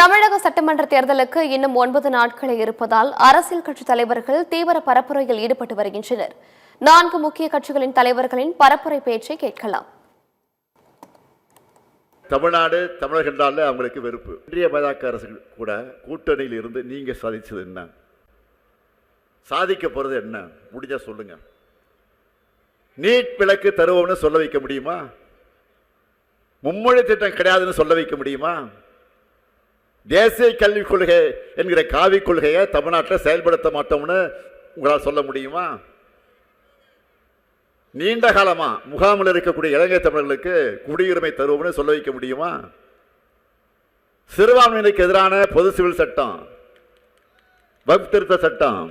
தமிழக சட்டமன்ற தேர்தலுக்கு இன்னும் 9 நாட்களே இருப்பதால் அரசியல் கட்சித் தலைவர்கள் தீவிர பரப்புரையில் ஈடுபட்டு வருகின்றனர். 4 முக்கிய கட்சிகளின் தலைவர்களின் பரப்புரை பேச்சை கேட்கலாம். தமிழ்நாடு தமிழக என்றாலே அவங்களுக்கு வெறுப்பு. இன்றைய பாஜக அரசு கூட கூட்டணியில் இருந்து நீங்க சாதிச்சது என்ன, சாதிக்க போறது என்ன, முடிஞ்சா சொல்லுங்க. நீட் விலக்கு தருவோம்னு சொல்ல வைக்க முடியுமா? மும்மொழி திட்டம் கிடையாதுன்னு சொல்ல வைக்க முடியுமா? தேசிய கல்விக் கொள்கை என்கிற காவி கொள்கையை தமிழ்நாட்டில் செயல்படுத்த மாட்டோம்னு உங்களால் சொல்ல முடியுமா? நீண்ட காலமா முகாமில் இருக்கக்கூடிய இலங்கை தமிழர்களுக்கு குடியுரிமை தருவோம்னு சொல்ல வைக்க முடியுமா? சிறுபான்மையினருக்கு எதிரான பொது சிவில் சட்டம், வக்ஃப் திருத்த சட்டம்,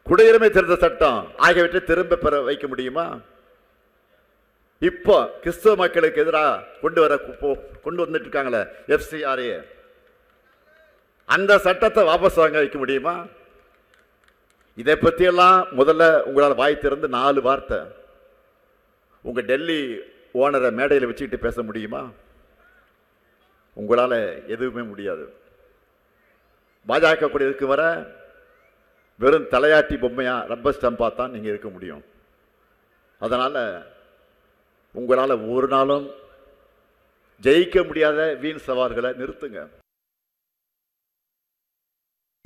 குடியுரிமை திருத்த சட்டம் ஆகியவற்றை திரும்ப பெற வைக்க முடியுமா? இப்போ கிறிஸ்தவ மக்களுக்கு எதிராக கொண்டு வந்துட்டு இருக்காங்களே FCRA, அந்த சட்டத்தை வாபஸ் வாங்க வைக்க முடியுமா? இதை பற்றியெல்லாம் முதல்ல உங்களால் வாய் திறந்து 4 வார்த்தை உங்கள் டெல்லி ஓனரை மேடையில் வச்சுக்கிட்டு பேச முடியுமா? உங்களால் எதுவுமே முடியாது. பாஜக கூட இருக்கு வர வெறும் தலையாட்டி பொம்மையா ரப்பர் ஸ்டம்பா தான் நீங்கள் இருக்க முடியும். அதனால் உங்களால் ஒரு நாளும் ஜெயிக்க முடியாத வீண் சவால்களை நிறுத்துங்க.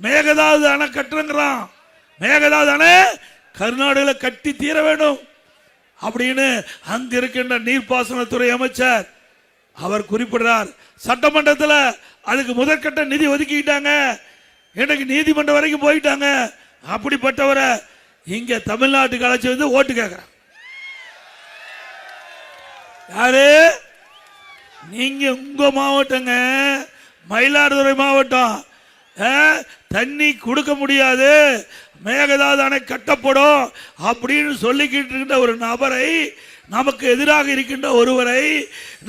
மேகதாது அணை கட்டுறங்கிறான். மேகதாது அணை கர்நாடகாவில் கட்டி தீர வேண்டும் அப்படின்னு அங்க இருக்கின்ற நீர்ப்பாசனத்துறை அமைச்சர் அவர் குறிப்பிடுறார். சட்டமன்றத்தில் அதுக்கு முதற்கட்ட நிதி ஒதுக்கிட்டாங்க, எனக்கு நீதிமன்றம் வரைக்கும் போயிட்டாங்க. அப்படிப்பட்டவரை இங்க தமிழ்நாட்டுக்கு அழைச்சி வந்து ஓட்டு கேட்கிறார். யாரு? நீங்க உங்க மாவட்டங்க, மயிலாடுதுறை மாவட்டம். தண்ணி கொடுக்க முடியாது, மேகதாது அணை கட்டப்படும் அப்படின்னு சொல்லிக்கிட்டு இருக்கின்ற ஒரு நபரை, நமக்கு எதிராக இருக்கின்ற ஒருவரை,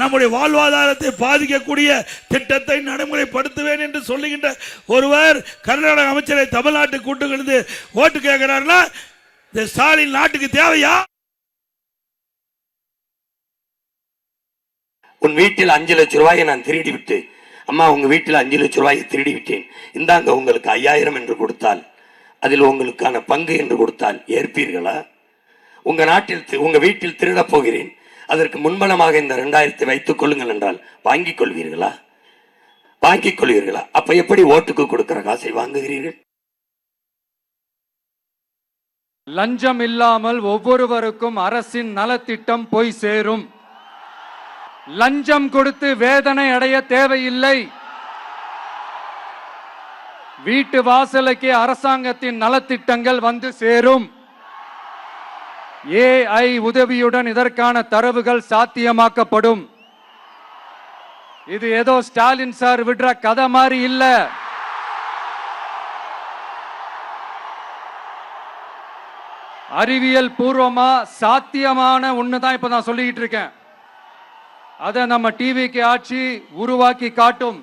நம்முடைய வாழ்வாதாரத்தை பாதிக்கக்கூடிய திட்டத்தை நடைமுறைப்படுத்துவேன் என்று சொல்லுகின்ற ஒருவர் கர்நாடக அமைச்சரை தமிழ்நாட்டுக்கு கூட்டுகிறது ஓட்டு கேட்கிறார்னா இந்த ஸ்டாலின் நாட்டுக்கு தேவையா? உன் வீட்டில் 5 லட்சம் ரூபாயை நான் திருடி விட்டு, அம்மா உங்க வீட்டில் 5 லட்சம் ரூபாயை திருடி விட்டேன், இந்தாங்க உங்களுக்கு 5000 என்று கொடுத்தால், அதில் உங்களுக்கான பங்கு என்று கொடுத்தால் ஏற்பீர்களா? உங்க நாட்டில் உங்க வீட்டில் திருடப் போகிறேன், அதற்கு முன்பணமாக இந்த 2000 வைத்துக் கொள்ளுங்கள் என்றால் வாங்கிக் கொள்வீர்களா? வாங்கிக் கொள்வீர்களா? அப்ப எப்படி ஓட்டுக்கு கொடுக்கிற காசை வாங்குகிறீர்கள்? லஞ்சம் இல்லாமல் ஒவ்வொருவருக்கும் அரசின் நலத்திட்டம் போய் சேரும். லஞ்சம் கொடுத்து வேதனை அடைய தேவையில்லை. வீட்டு வாசலுக்கு அரசாங்கத்தின் நலத்திட்டங்கள் வந்து சேரும். AI உதவியுடன் இதற்கான தரவுகள் சாத்தியமாக்கப்படும். இது ஏதோ ஸ்டாலின் சார் விடுற கதை மாதிரி இல்ல. அறிவியல் பூர்வமா சாத்தியமான ஒண்ணுதான் இப்ப நான் சொல்லிட்டு இருக்கேன். அதை நம்ம டிவிக்கு ஆட்சி உருவாக்கி காட்டும்.